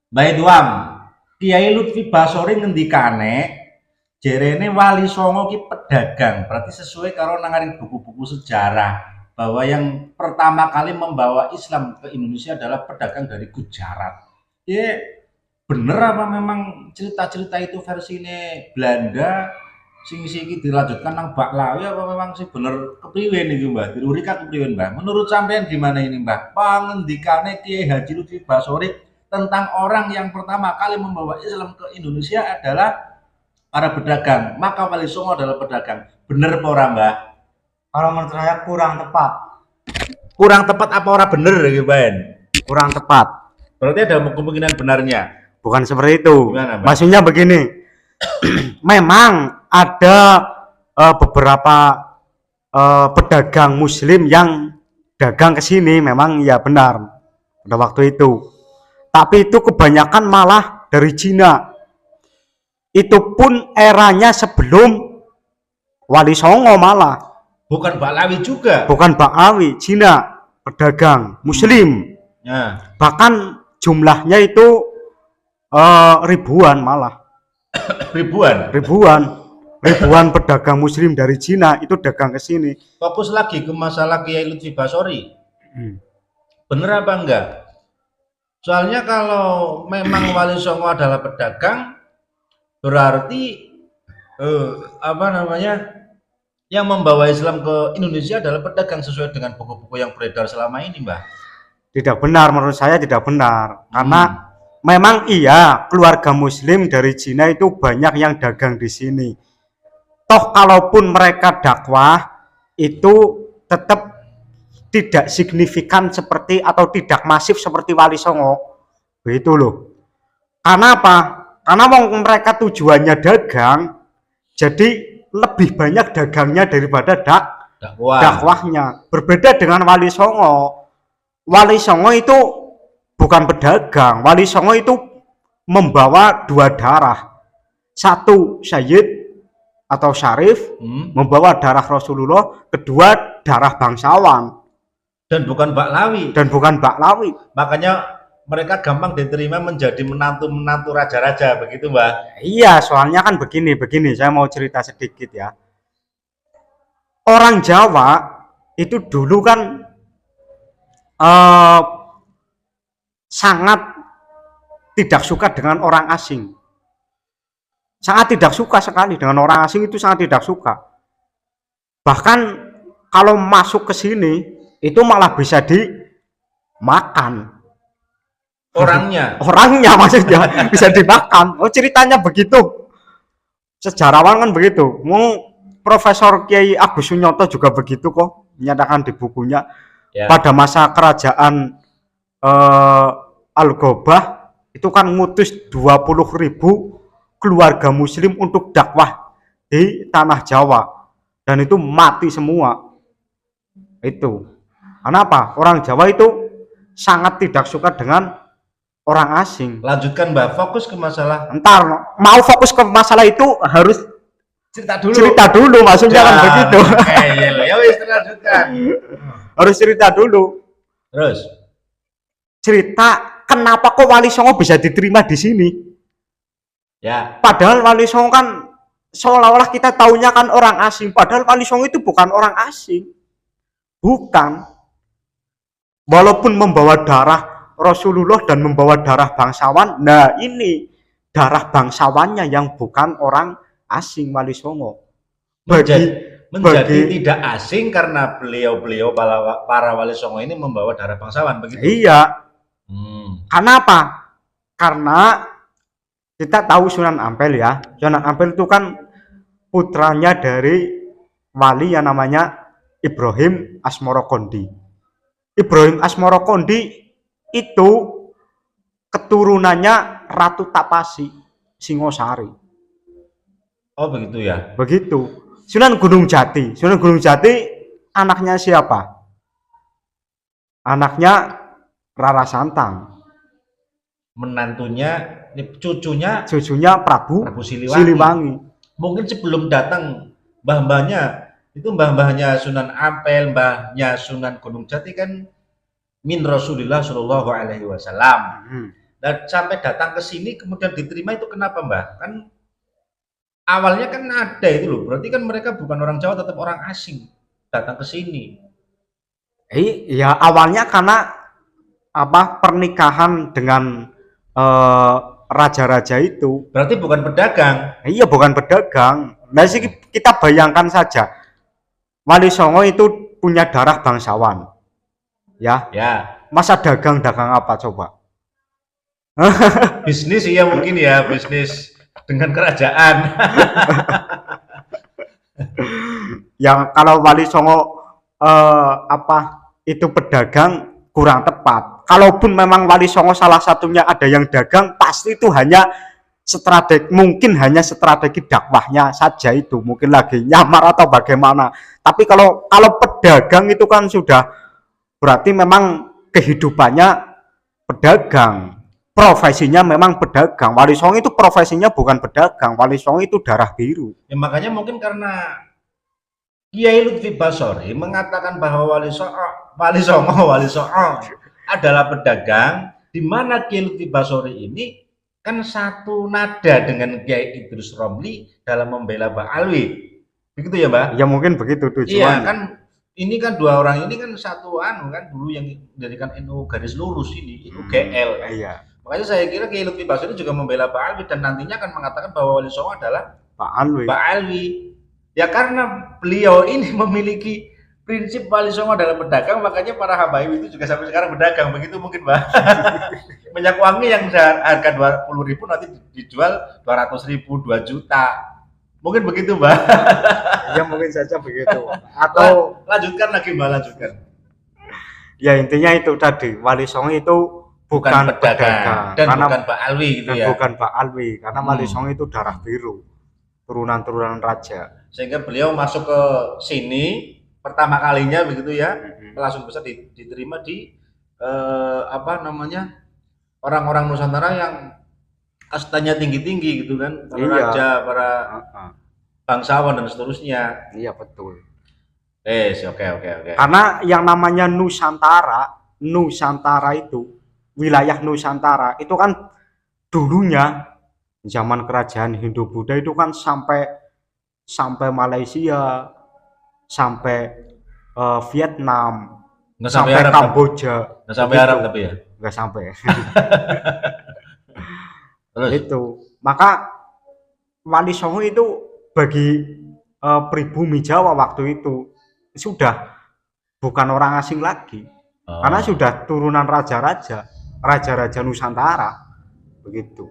Mbah Idham, Kiai Lutfi Basori ngendikane jerene Wali Songo ki pedagang. Berarti sesuai karo nangaring buku-buku sejarah bahwa yang pertama kali membawa Islam ke Indonesia adalah pedagang dari Gujarat. Ya, bener apa memang cerita-cerita itu versinya Belanda sing iki dilanjutkan nang Baklawi apa memang sih bener kepriwe niki Mbah? Dirurika kepriwe Mbah? Menurut sampean gimana ini Mbah? Pangendikane Kiai Haji Lutfi Basori tentang orang yang pertama kali membawa Islam ke Indonesia adalah para pedagang. Maka Wali Songo adalah pedagang. Bener apa ora Mbah? Kalau menurut saya kurang tepat. Kurang tepat apa ora bener gitu Ben? Kurang tepat. Berarti ada kemungkinan benarnya. Bukan seperti itu. Gimana, Mbak? Maksudnya begini. Memang ada beberapa pedagang muslim yang dagang ke sini, memang ya benar pada waktu itu. Tapi itu kebanyakan malah dari Cina. Itu pun eranya sebelum Wali Songo malah. Bukan Baklawi juga. Bukan Ba'awi, Cina, pedagang muslim. Ya. Bahkan jumlahnya itu ribuan malah. ribuan pedagang muslim dari Cina itu dagang ke sini. Fokus lagi ke masalah Kiai Lutfi Basori. Bener apa enggak? Soalnya kalau memang Wali Songo adalah pedagang, berarti apa namanya, yang membawa Islam ke Indonesia adalah pedagang sesuai dengan buku-buku yang beredar selama ini, Mbah. Tidak benar, menurut saya tidak benar. Karena memang iya keluarga muslim dari Cina itu banyak yang dagang di sini. Toh kalaupun mereka dakwah itu tetap tidak signifikan seperti atau tidak masif seperti Wali Songo. Begitu loh. Karena apa? Karena mereka tujuannya dagang, jadi lebih banyak dagangnya daripada dakwahnya. Berbeda dengan Wali Songo. Wali Songo itu bukan pedagang. Wali Songo itu membawa dua darah. Satu Sayyid atau Syarif, membawa darah Rasulullah. Kedua darah bangsawan. Dan bukan Baklawi. Makanya mereka gampang diterima menjadi menantu-menantu raja-raja, begitu Mbak? Iya, soalnya kan begini, saya mau cerita sedikit ya. Orang Jawa itu dulu kan sangat tidak suka dengan orang asing. Sangat tidak suka sekali dengan orang asing, itu sangat tidak suka. Bahkan kalau masuk ke sini itu malah bisa dimakan. Orangnya maksudnya bisa dimakan. Oh, ceritanya begitu. Sejarawan kan begitu. Profesor Kiai Agus Sunyoto juga begitu kok, menyatakan di bukunya. Ya. Pada masa kerajaan Al-Ghobah itu kan ngutus 20.000 keluarga muslim untuk dakwah di tanah Jawa. Dan itu mati semua. Itu. Kenapa? Orang Jawa itu sangat tidak suka dengan orang asing. Lanjutkan Mbak, fokus ke masalah. Entar mau fokus ke masalah itu harus cerita dulu maksudnya kan begitu. Ya wis lanjutkan. Harus cerita dulu. Terus cerita kenapa kok Wali Songo bisa diterima di sini. Ya. Padahal Wali Songo kan seolah-olah kita taunya kan orang asing. Padahal Wali Songo itu bukan orang asing. Bukan. Walaupun membawa darah Rasulullah dan membawa darah bangsawan, nah ini darah bangsawannya yang bukan orang asing Wali Songo. Menjadi tidak asing karena beliau para Wali Songo ini membawa darah bangsawan, begitu? Iya. Karena apa? Karena kita tahu Sunan Ampel ya. Sunan Ampel itu kan putranya dari wali yang namanya Ibrahim Asmorokondi. Ibrahim Asmorokondi itu keturunannya Ratu Tapasi Singosari. Oh begitu ya. Begitu. Sunan Gunung Jati anaknya siapa? Anaknya Rara Santang. Menantunya, cucunya Prabu Siliwangi. Mungkin sebelum datang mbah-mbahnya, itu mbah-mbahnya Sunan Ampel, mbahnya Sunan Gunung Jati kan min Rasulullah Shallallahu Alaihi Wasallam. Dan sampai datang ke sini kemudian diterima itu kenapa Mbah? Kan awalnya kan ada itu loh, berarti kan mereka bukan orang Jawa, tetap orang asing datang ke sini. Ya awalnya karena apa pernikahan dengan eh, raja-raja itu. Berarti bukan pedagang. Iya bukan pedagang. Nah sih kita bayangkan saja Wali Songo itu punya darah bangsawan, ya. Ya, Masa dagang-dagang apa coba? bisnis iya mungkin ya, bisnis dengan kerajaan. Yang kalau Wali Songo apa itu pedagang kurang tepat. Kalaupun memang Wali Songo salah satunya ada yang dagang, pasti itu hanya strategi, mungkin hanya strategi dakwahnya saja itu, mungkin lagi nyamar atau bagaimana. Tapi kalau pedagang itu kan sudah berarti memang kehidupannya pedagang, profesinya memang pedagang. Wali Songo itu profesinya bukan pedagang, Wali Songo itu darah biru. Ya makanya mungkin karena Kiai Lutfi Basori mengatakan bahwa Wali Songo adalah pedagang, di mana Kiai Lutfi Basori ini kan satu nada dengan Kiai Idrus Romli dalam membela Mbak Alwi. Begitu ya, Mbak? Ya mungkin begitu Iya, tujuannya. kan ini kan dua orang ini kan satu anu kan dulu yang menjadikan NU garis lurus ini, GL. Iya, Makanya saya kira Kiai Lutfi Basori juga membela Mbak Alwi dan nantinya akan mengatakan bahwa Wali Songo adalah Pak Alwi. Mbak Alwi. Ya karena beliau ini memiliki prinsip Wali Songo adalah pedagang, makanya para habaib itu juga sampai sekarang pedagang, begitu mungkin Mbak. Minyak wangi yang harga 20.000 nanti dijual 200.000, 2 juta. Mungkin begitu Mbak. Ya mungkin saja begitu. Atau Lanjutkan lagi Mbak, lanjutkan. ya intinya itu tadi Wali Songo itu bukan pedagang dan karena bukan Pak Alwi gitu dan ya. bukan Pak Alwi karena Wali Songo itu darah biru, turunan-turunan raja. Sehingga beliau masuk ke sini pertama kalinya begitu ya, langsung bisa diterima di apa namanya, orang-orang Nusantara yang kastanya tinggi-tinggi gitu kan, para Iya. raja, para bangsawan dan seterusnya. Iya betul. Oke. Karena yang namanya Nusantara itu wilayah Nusantara itu kan dulunya zaman kerajaan Hindu Buddha itu kan sampai Malaysia, sampai Vietnam, Nggak sampai sampai Arab, Kamboja. nggak sampai Begitu. Arab tapi ya. Nggak sampai. Terus Itu. Maka Wali Songo itu bagi pribumi Jawa waktu itu sudah bukan orang asing lagi. Karena sudah turunan raja-raja Nusantara. Begitu.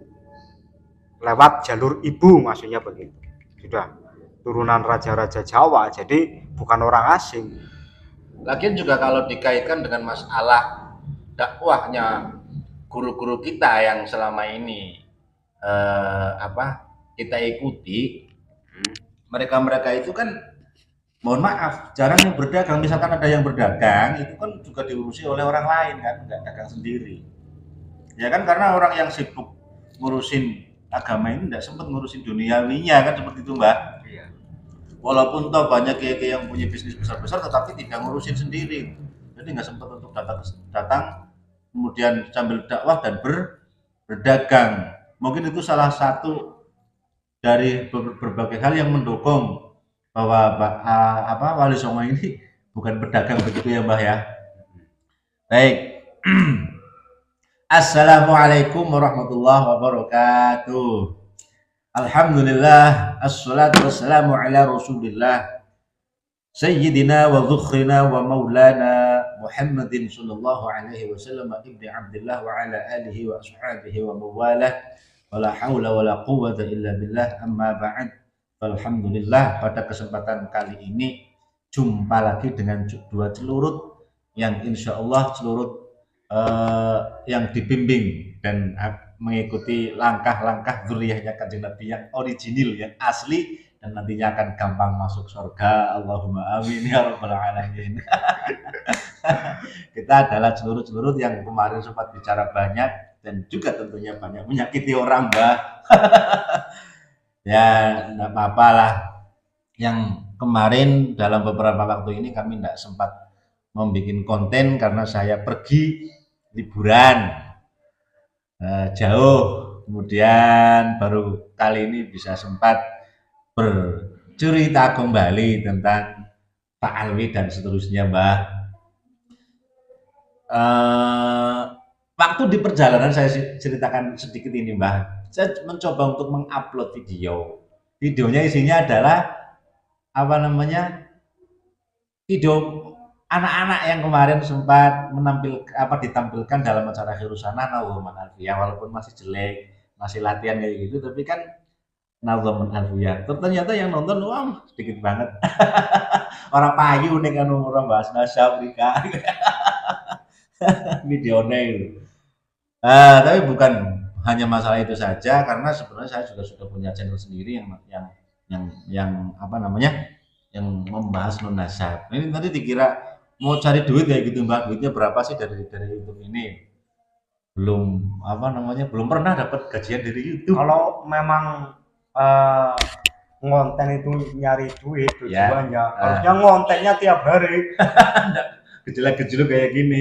Lewat jalur ibu maksudnya begitu. Sudah turunan raja-raja Jawa, jadi bukan orang asing. lagian juga kalau dikaitkan dengan masalah dakwahnya guru-guru kita yang selama ini kita ikuti, mereka itu kan mohon maaf jarang yang berdagang. Misalkan ada yang berdagang itu kan juga diurusi oleh orang lain kan, nggak dagang sendiri ya kan, karena orang yang sibuk ngurusin agama ini nggak sempat ngurusin duniawinya kan, seperti itu Mbak. Walaupun toh banyak kiai yang punya bisnis besar-besar tetapi tidak ngurusin sendiri, jadi nggak sempat untuk datang kemudian sambil dakwah dan berdagang. Mungkin itu salah satu dari berbagai hal yang mendukung bahwa Wali Songo ini bukan pedagang, begitu ya Mbah ya. Baik. Assalamualaikum warahmatullahi wabarakatuh. Alhamdulillah, assalatu wassalamu ala rasulillah Sayyidina wa dhukhrina wa maulana Muhammadin sallallahu alaihi wasallam ibni Abdullah wa ala alihi wa ashabihi wa mawalah wa la hawla wa la quwwata illa billah, amma ba'd. Alhamdulillah, pada kesempatan kali ini jumpa lagi dengan dua celurut yang insya Allah celurut yang dibimbing dan mengikuti langkah-langkah zuriyahnya Kanjeng Nabi yang original, yang asli, dan nantinya akan gampang masuk surga. Allahumma amin ya rabbal alamin. Kita adalah celurut-celurut yang kemarin sempat bicara banyak dan juga tentunya banyak menyakiti orang, Mbah. Ya enggak apa-apa lah. Yang kemarin dalam beberapa waktu ini kami tidak sempat membuat konten karena saya pergi liburan. jauh, kemudian baru kali ini bisa sempat bercerita kembali tentang Pak Alwi dan seterusnya, Mbah. Eh, Waktu di perjalanan saya ceritakan sedikit ini, Mbah. Saya mencoba untuk mengupload video. Videonya isinya adalah apa namanya? Video anak-anak yang kemarin sempat ditampilkan dalam acara Khirusana Nauman Alfiyah, walaupun masih jelek, masih latihan kayak gitu, tapi kan Nauman Alfiyah. Ternyata yang nonton wah sedikit banget. Orang payu nih kan orang bahas nasa Afrika videonya itu. Tapi bukan hanya masalah itu saja, karena sebenarnya saya juga sudah punya channel sendiri yang apa namanya, yang membahas non nasab. Ini nanti dikira mau cari duit kayak gitu, Mbak, duitnya berapa sih dari YouTube ini? Belum apa namanya, belum pernah dapat gajian dari YouTube. Kalau memang eh, ngonten itu nyari duit Ya, tujuannya, harusnya ngontennya tiap hari. gejolak-gejolak kayak gini.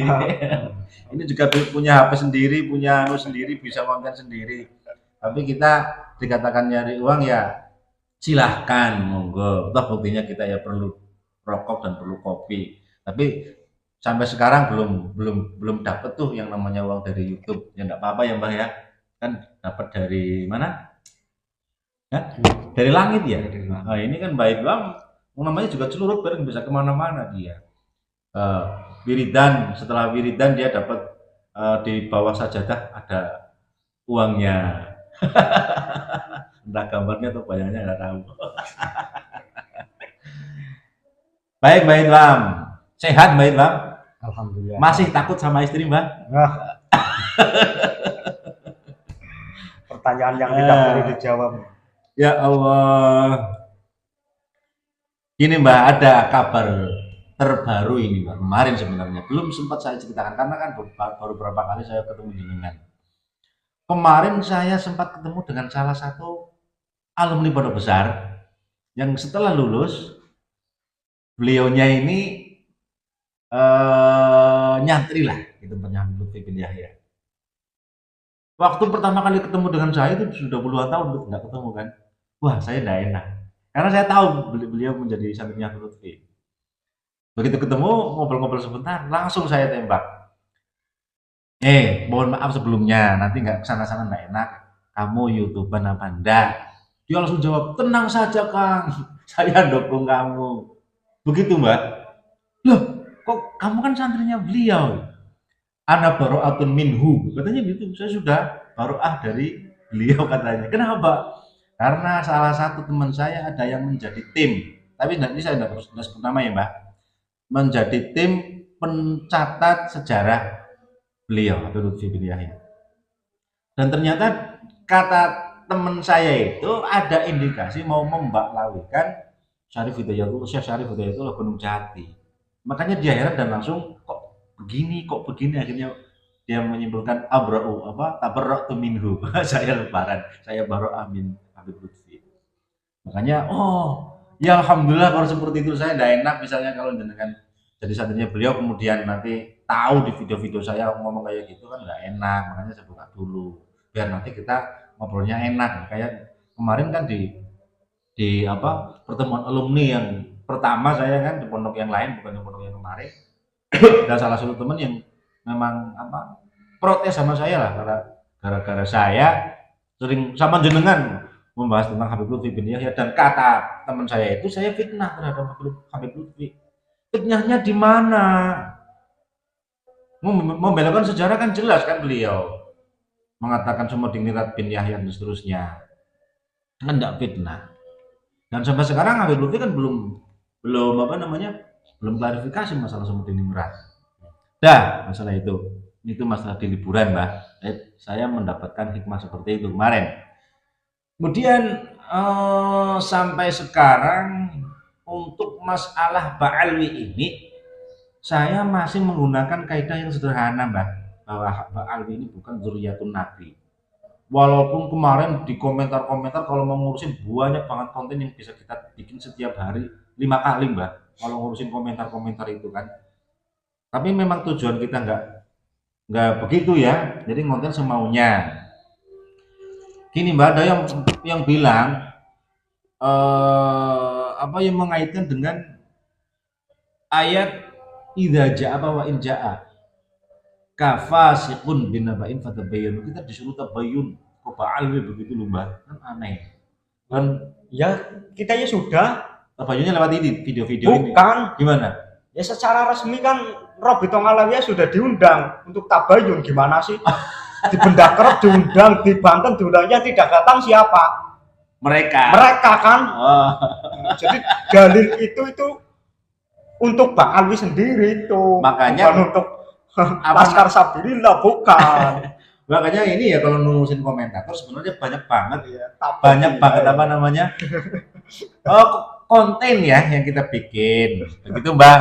Ini juga punya HP sendiri, punya anu sendiri, bisa konten sendiri. Tapi kita dikatakan nyari uang ya silahkan, monggo. Toh buktinya kita ya perlu rokok dan perlu kopi. Tapi sampai sekarang belum dapat tuh yang namanya uang dari YouTube. Ya enggak apa-apa ya, Mbah ya. Kan dapat dari mana? Ya, dari langit ya. Nah, ini kan baik bang. Namanya juga celurut bareng bisa kemana-mana dia. Eh, wiridan, setelah wiridan dia dapat di bawah sajadah ada uangnya. Entah gambarnya atau bayangnya nggak tahu. Baik, Mbak Ilham. Sehat, Mbak Ilham? Alhamdulillah. Masih takut sama istri, Mbak? Nah, pertanyaan yang tidak perlu dijawab. Ya Allah. Ini Mbak, ada kabar terbaru ini Mbak. Kemarin sebenarnya belum sempat saya ceritakan karena kan baru beberapa kali saya ketemu jenengan. Kemarin saya sempat ketemu dengan salah satu alumni Pondok Besar yang setelah lulus beliaunya ini nyantri lah di tempatnya Habib Lutfi bin Yahya. Waktu pertama kali ketemu dengan saya itu sudah puluhan tahun nggak ketemu kan. Wah saya nggak enak. Karena saya tahu beliau menjadi santrinya Habib Lutfi. Begitu ketemu ngobrol-ngobrol sebentar langsung saya tembak. Mohon maaf sebelumnya, nanti nggak kesana-sana nggak enak. Kamu YouTuber apa enggak? Dia langsung jawab, tenang saja Kang, saya dukung kamu. Begitu Mbak. Loh, kok kamu kan santrinya beliau? Ana baro'atun minhu, katanya gitu. Saya sudah baro'ah dari beliau katanya. Kenapa? Karena salah satu teman saya ada yang menjadi tim. Tapi nanti saya tidak sebut nama ya Mbak. Menjadi tim pencatat sejarah beliau Habib Lutfi bin Yahya. Dan ternyata kata teman saya itu ada indikasi mau membaklawikan Syarif Hidayatullah, Syekh Syarif Hidayatullah Gunung Jati. Makanya dia heran dan langsung kok begini akhirnya dia menyimpulkan abra'u apa tabarra'tu minhu. Saya lebaran, saya baru amin Habib Lutfi. Makanya ya alhamdulillah kalau seperti itu saya tidak enak misalnya kalau jenengan jadi santrinya beliau kemudian nanti tahu di video-video saya ngomong kayak gitu kan nggak enak, makanya saya buka dulu biar nanti kita ngobrolnya enak. Kayak kemarin kan di apa pertemuan alumni yang pertama saya kan di pondok yang lain bukan di pondok yang kemarin, dan salah satu teman yang memang apa protes sama saya lah karena gara-gara saya sering sama jenengan membahas tentang Habib Lutfi bin Yahya, dan kata teman saya itu saya fitnah terhadap Habib Lutfi. Fitnahnya di mana? Membelakan sejarah kan jelas kan beliau mengatakan semua Dingirat bin Yahya dan seterusnya. Kan enggak fitnah. Dan sampai sekarang Habib Lutfi kan belum apa namanya? Belum klarifikasi masalah semua Dingirat. Dah, masalah itu. Itu masalah di liburan, Mbak. Saya mendapatkan hikmah seperti itu kemarin. Kemudian sampai sekarang untuk masalah Ba'alwi ini saya masih menggunakan kaidah yang sederhana Mbak, bahwa Ba'alwi ini bukan zuriyatun Nabi. Walaupun kemarin di komentar-komentar kalau mau ngurusin banyak banget konten yang bisa kita bikin setiap hari 5 kali Mbak, kalau ngurusin komentar-komentar itu kan. Tapi memang tujuan kita nggak begitu ya. Jadi ngonten semaunya. Gini Mbak, ada yang bilang apa yang mengaitkan dengan ayat idza jaa apa wa in jaa kafasiqun binaba'in fatabayyanu. Kita disuruh tabayyun kok ba'alwi begitu loh Mbak. Kan aneh. Kan Ya, kita ya sudah. tabayyunnya lewat ini video-video ini. Bukan. Gimana? Ya secara resmi kan Robito Ngalawiyah sudah diundang untuk tabayun. Gimana sih? Di Benda Kerep diundang, di Banten diundangnya tidak datang siapa? Mereka. Mereka kan. Oh. Jadi dalil itu untuk Bang Alwi sendiri itu. Makanya bukan untuk Laskar Sabilillah, bukan. Makanya ini ya kalau nulisin komentator sebenarnya banyak banget Iya, banyak banget apa namanya konten ya yang kita bikin begitu Mbak.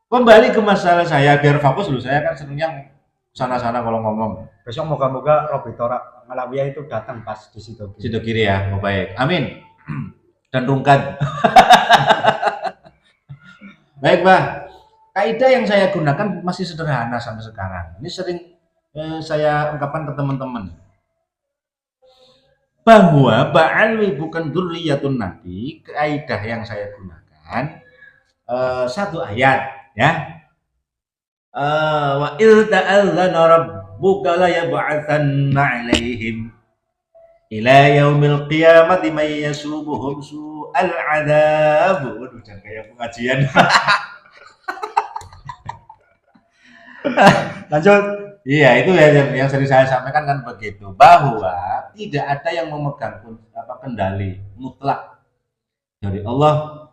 Kembali ke masalah saya biar fokus dulu, saya kan senangnya sana-sana kalau ngomong. Besok moga-moga Robito Ngalawiyah itu datang pas di situ. Situ kiri ya, oh baik, amin. Dan rungkat. Baik Mbak, kaidah yang saya gunakan masih sederhana sampai sekarang. Ini sering saya ungkapkan ke teman-teman bahwa Ba'alwi bukan dzurriyyatun Nabi. Kaidah yang saya gunakan satu ayat ya. Wa idz ta'allana rabbuka la yab'atsanna 'alaihim ila yaumil qiyamati may yasumuhum su'al 'adzab. Waduh, jangan kayak pengajian. Lanjut. Iya, itu ya yang sering saya sampaikan kan begitu, bahwa tidak ada yang memegang kendali mutlak dari Allah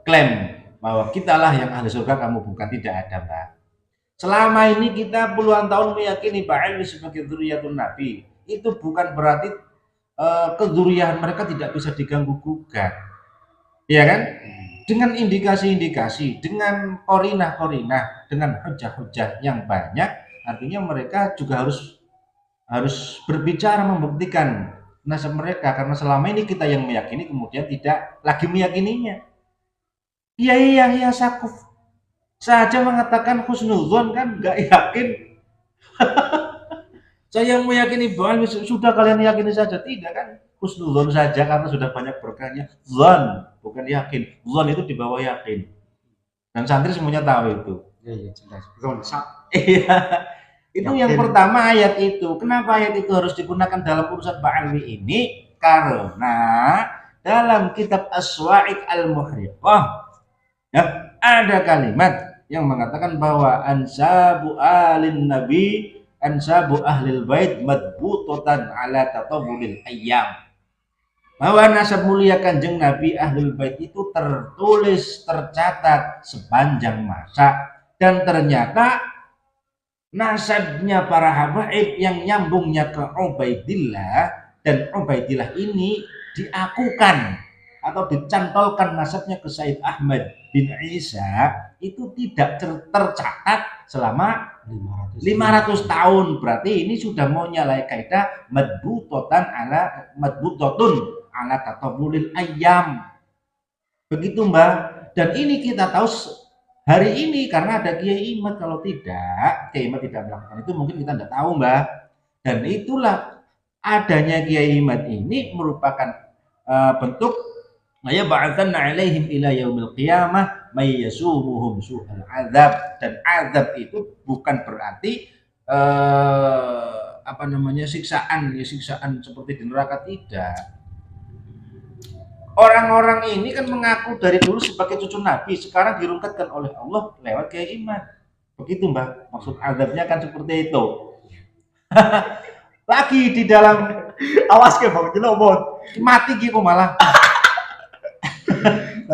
klaim bahwa kitalah yang ahli surga, kamu bukan, tidak ada Mbak. Selama ini kita puluhan tahun meyakini Ba'alwi sebagai dzurriyyatun Nabi, itu bukan berarti kedzurriyahan mereka tidak bisa diganggu gugat. Iya kan? Dengan indikasi-indikasi, dengan korinah-korinah, dengan hujah-hujah yang banyak, artinya mereka juga harus berbicara membuktikan nasab mereka, karena selama ini kita yang meyakini kemudian tidak lagi meyakininya. Kiai Yahya Sakuf saja mengatakan husnudzon, kan nggak yakin. Saya yang meyakini bahwa sudah kalian yakini saja, tidak kan? Husnudzon saja karena sudah banyak berkahnya. Zon bukan yakin. Zon itu di bawah yakin. Dan santri semuanya tahu itu. Iya, jelas. Zon. Iya. Itu Yakin. yang pertama ayat itu. Kenapa ayat itu harus digunakan dalam urusan Ba'alwi ini? Karena dalam kitab As-Sawa'iq Al-Muhriqah ya, ada kalimat yang mengatakan bahwa ansabu alin nabi, ansabu ahlil bait madbutotan ala tatawulil ayyam. Bahwa nasab mulia Kanjeng Nabi Ahlul Bait itu tertulis, tercatat sepanjang masa, dan ternyata nasabnya para habaib yang nyambungnya ke Ubaidillah, dan Ubaidillah ini diakukan atau dicantolkan nasabnya ke Said Ahmad bin Isa, itu tidak tercatat selama 500 tahun. Berarti ini sudah mau nyalai kaidah madbutotun ala tatabulil ayyam. Begitu Mbak. Dan ini kita tahu hari ini karena ada Kiai Imad. Kalau tidak, Kiai Imad tidak melakukan itu, mungkin kita tidak tahu Mbak. Dan itulah adanya Kiai Imad ini merupakan bentuk ya ba'atsanna 'alaihim ila yaumil qiyamah may yasumuhum su'al azab. Dan azab itu bukan berarti siksaan seperti di neraka, tidak. Orang-orang ini kan mengaku dari dulu sebagai cucu Nabi, sekarang dirungkatkan oleh Allah lewat Kiai Imad. Begitu Mbak, maksud azabnya kan seperti itu. Lagi di dalam Awas ke Bang Jelomot. mati gitu malah.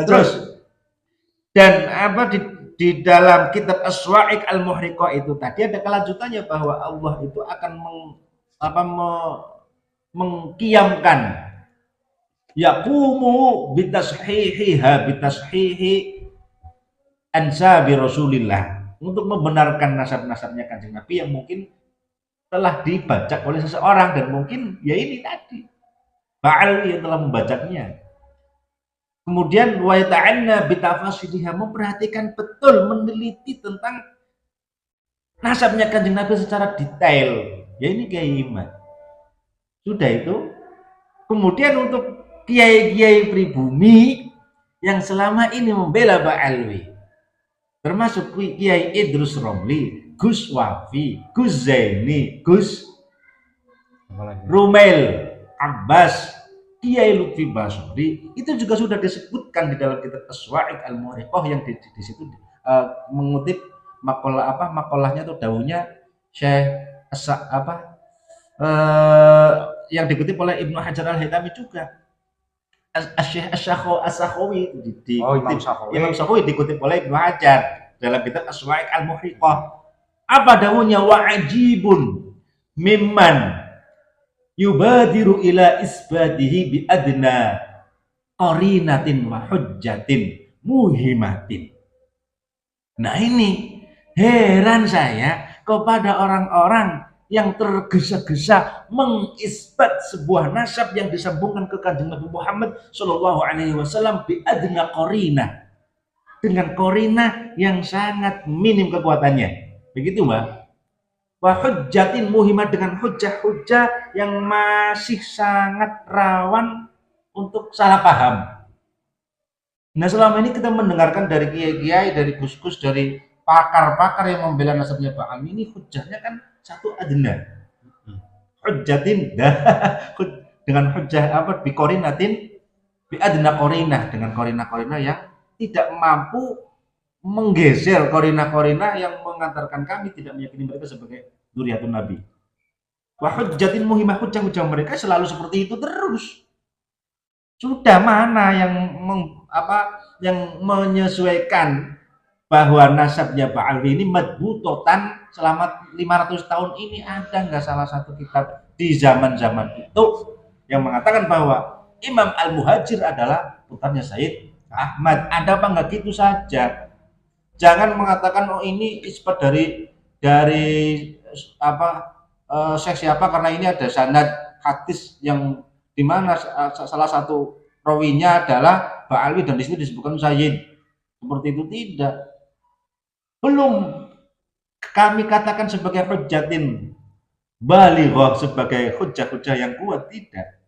Terus dan di dalam kitab As-Sawa'iq Al-Muhriqah itu tadi ada kelanjutannya bahwa Allah itu akan mengkiamkan yaqumu bitashihi ansabi Rasulillah, untuk membenarkan nasab-nasabnya Kanjeng Nabi yang mungkin telah dibajak oleh seseorang, dan mungkin ya ini tadi Ba'alwi yang telah membajaknya. Kemudian wa yata'anna bitafasiliha, memperhatikan betul, meneliti tentang nasabnya Kanjeng Nabi secara detail. Ya ini Kiai Imam. Sudah itu. Kemudian untuk kiai-kiai pribumi yang selama ini membela Ba'alwi, termasuk Kiai Idrus Romli, Gus Wafi, Gus Zaini, Gus Rumail, Abbas, Kiai Lutfi Basori, itu juga sudah disebutkan di dalam kitab Aswa'iq Al-Muhriqah yang di situ mengutip makolahnya atau daunnya Syekh yang dikutip oleh Ibnu Hajar Al-Haytami juga. Syekh As-Sakhawi Imam Sakhawi dikutip oleh Ibnu Hajar dalam kitab Aswa'iq Al-Muhriqah. Apa daunnya? Wa'ajibun mimman yubadiru ila isbadihi bi adna qarinatin wa hujjatin muhimatin. Nah ini heran saya kepada orang-orang yang tergesa-gesa mengisbat sebuah nasab yang disambungkan ke Kanjeng Nabi Muhammad Shallallahu Alaihi Wasallam bi adna qarina, dengan qarina yang sangat minim kekuatannya. Begitu Mbak. Wa hujjatin muhimat, dengan hujjah-hujjah yang masih sangat rawan untuk salah paham. Nah selama ini kita mendengarkan dari kiai-kiai, dari gus-gus, dari pakar-pakar yang membela nasabnya Pak Ami, ini hujjahnya kan satu adna. Hujjatin dengan hujjah bikorinatin bi adna korinah, dengan korina-korina yang tidak mampu menggeser korina-korina yang mengantarkan kami tidak meyakini mereka sebagai dzurriyyatun Nabi. Wa hujjatin muhimah, hujjah-hujjah mereka selalu seperti itu terus. Sudah mana yang menyesuaikan bahwa nasabnya Ba'alwi ini madbutotan selama 500 tahun ini? Ada nggak salah satu kitab di zaman-zaman itu yang mengatakan bahwa Imam Al-Muhajir adalah putranya Sayyid Ahmad? Ada apa nggak? Gitu saja. Jangan mengatakan oh ini isbat dari Syekh siapa, karena ini ada sanad hadis yang dimana salah satu rawinya adalah Ba'alwi dan di sini disebutkan Sayyid. Seperti itu tidak. Belum kami katakan sebagai hujjatin balighah, sebagai hujjah-hujjah yang kuat, tidak.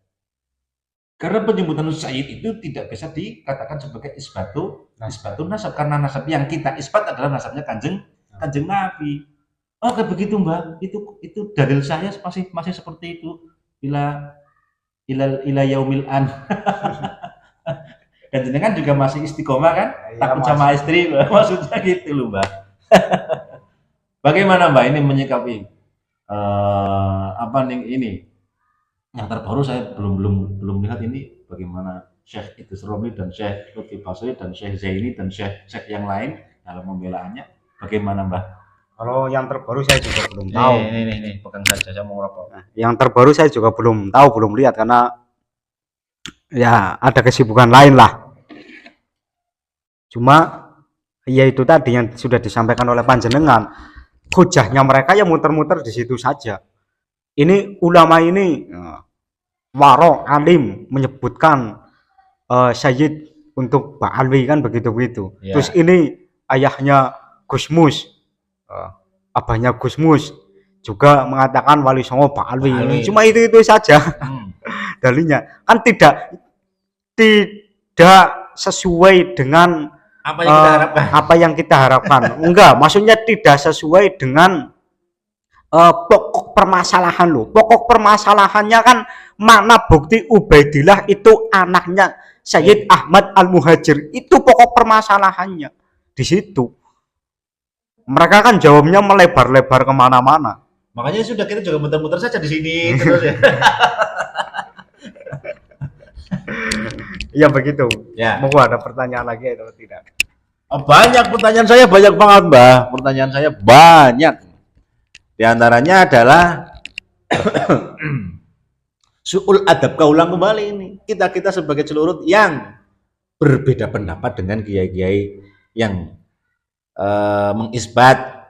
Karena penyebutan Sayyid itu tidak bisa dikatakan sebagai isbatun nasab, karena nasab yang kita isbat adalah nasabnya Kanjeng Nabi. Oh kayak begitu Mbak, itu dalil saya masih seperti itu. Ila yaumil an. Dan jenengan juga masih istiqomah kan? Ya, takut sama istri, maksudnya gitu loh Mbak. Bagaimana Mbak ini menyikapi ini? Yang terbaru saya belum lihat ini bagaimana Syekh Idrus Romli dan Syekh Lutfi Basri dan Syekh Zaini dan Syekh yang lain dalam pembelaannya. Bagaimana Mbak? Kalau yang terbaru saya juga belum tahu. Ini pegang saja, saya mau ngerokok. Nah, yang terbaru saya juga belum tahu, belum lihat karena ya ada kesibukan lain lah. Cuma ya itu tadi yang sudah disampaikan oleh panjenengan, hujahnya mereka yang muter-muter di situ saja. Ini ulama ini waro alim menyebutkan Sayyid untuk Ba'alwi kan begitu-begitu. Ya. Terus ini ayahnya Gusmus, abahnya Gusmus juga mengatakan Wali Songo Ba'alwi. Cuma itu saja dalilnya. Kan tidak sesuai dengan apa yang kita harapkan. Enggak, maksudnya tidak sesuai dengan pokok permasalahan loh. Pokok permasalahannya kan mana bukti Ubaidillah itu anaknya Sayyid Ahmad Al-Muhajir. Itu pokok permasalahannya. Di situ. Mereka kan jawabnya melebar-lebar kemana-mana. Makanya sudah kita juga muter-muter saja di sini terus ya. Ya begitu. Ya. Mau ada pertanyaan lagi atau tidak? Banyak pertanyaan saya, banyak banget Mbak. Pertanyaan saya banyak. Di antaranya adalah su'ul adab, keulang kembali ini. Kita sebagai celurut yang berbeda pendapat dengan kiai-kiai yang mengisbat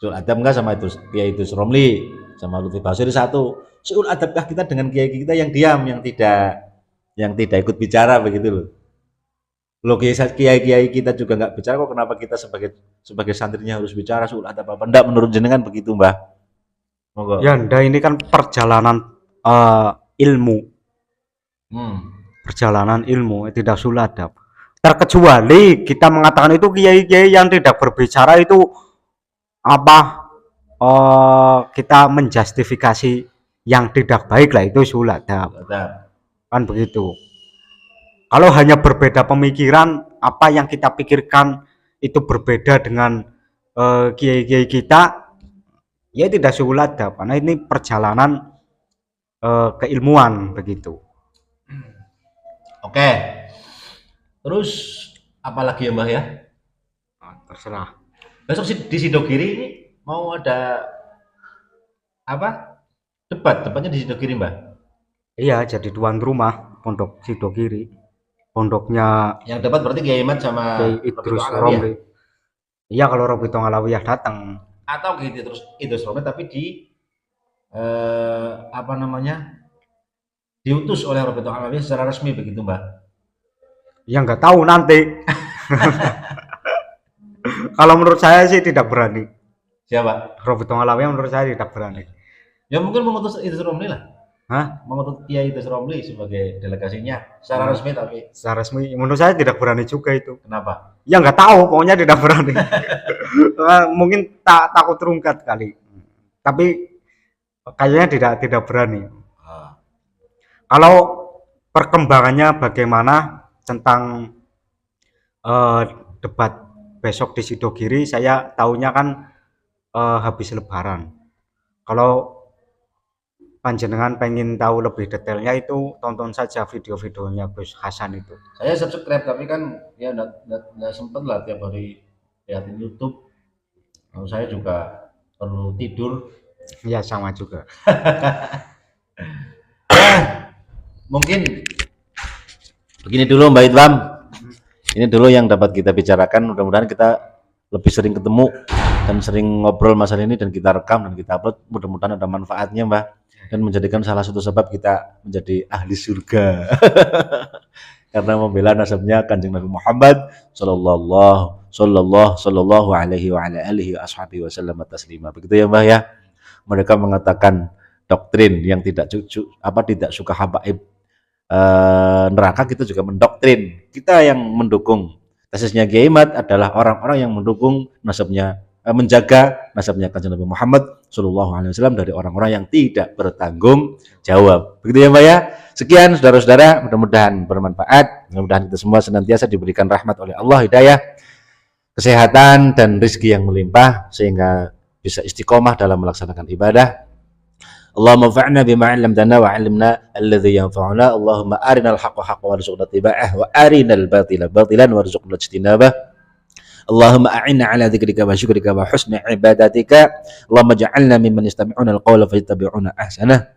su'ul adab enggak sama itu Kiai Idrus Romli sama Lutfi Basri satu. Su'ul adabkah kita dengan kiai kita yang diam, yang tidak ikut bicara begitu loh. Loh, kiai-kiai kita juga nggak bicara kok, kenapa kita sebagai santrinya harus bicara sulat apa enggak menurut jenengan begitu, Mbah? Monggo. Ya, ndak, ini kan perjalanan ilmu, Hmm. perjalanan ilmu tidak suladab. Terkecuali kita mengatakan itu kiai-kiai yang tidak berbicara itu apa, kita menjustifikasi yang tidak baik lah, itu suladab, Suladab. kan begitu. Kalau hanya berbeda pemikiran, apa yang kita pikirkan itu berbeda dengan kiai-kiai kita, ya tidak suladab, karena ini perjalanan keilmuan begitu. Oke. Terus apalagi ya, Mbah ya? Terserah. Besok di Sidogiri ini mau ada apa? Debatnya di Sidogiri, Mbah. Iya, jadi tuan rumah Pondok Sidogiri. Pondoknya Yang debat berarti Kiai Ahmad sama Kiai Robi Idrus Alawiyah. Romli. Iya, kalau Robi Alawiyah datang. Atau gitu terus Idrus Romli tapi apa namanya? Diutus oleh Robi Alawiyah secara resmi begitu, Mbah. Ya nggak tahu nanti. Kalau menurut saya sih tidak berani. Siapa? Robi Alawiyah menurut saya tidak berani. Ya mungkin mengutus Idrus Romli lah. Hah? Mengutus Kiai Idrus Romli sebagai delegasinya secara resmi tapi Secara resmi menurut saya tidak berani juga itu. kenapa? Ya nggak tahu, pokoknya tidak berani. Mungkin takut terungkat kali. Tapi kayaknya tidak berani. Ah. Kalau perkembangannya bagaimana tentang debat besok di Sidogiri, saya tahunya kan habis Lebaran. Kalau panjenengan pengen tahu lebih detailnya, itu tonton saja video-videonya Gus Hasan itu. Saya subscribe tapi kan ya nggak sempet lah tiap hari liatin YouTube. Kalau saya juga perlu tidur. Ya sama juga. Mungkin begini dulu Mbak Idwam. Ini dulu yang dapat kita bicarakan. Mudah-mudahan kita lebih sering ketemu dan sering ngobrol masalah ini dan kita rekam dan kita upload. Mudah-mudahan ada manfaatnya, Mbak, dan menjadikan salah satu sebab kita menjadi ahli surga. Karena membela nasabnya Kanjeng Nabi Muhammad sallallahu alaihi wa ala alihi wasallam taslima. Begitu ya, Mbah ya. Mereka mengatakan doktrin yang tidak suka habaib neraka, kita juga mendoktrin. Kita yang mendukung tesisnya Kiai Ahmad adalah orang-orang yang mendukung nasabnya, menjaga nasabnya Kanjeng Nabi Muhammad sallallahu alaihi wasallam dari orang-orang yang tidak bertanggung jawab. Begitu ya, Mbak ya. Sekian saudara-saudara, mudah-mudahan bermanfaat. Mudah-mudahan kita semua senantiasa diberikan rahmat oleh Allah, hidayah, kesehatan dan rezeki yang melimpah sehingga bisa istiqomah dalam melaksanakan ibadah. Allahumma fa'na bima 'allamtana wa 'allimna alladhi yanfa'una. Allahumma arinal haqqa haqqan warzuqna ittiba'ah wa arinal batila batilan warzuqna ijtinabah. Allahumma a'inna 'ala dzikrika wa syukrika wa husni ibadatika. Allahumma ja'alna mimman yastami'una al-qawla fayattabi'una ahsanah.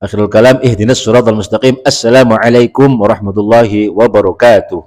Akhirul kalam, ihdinas siratal mustaqim. Assalamualaikum warahmatullahi wabarakatuh.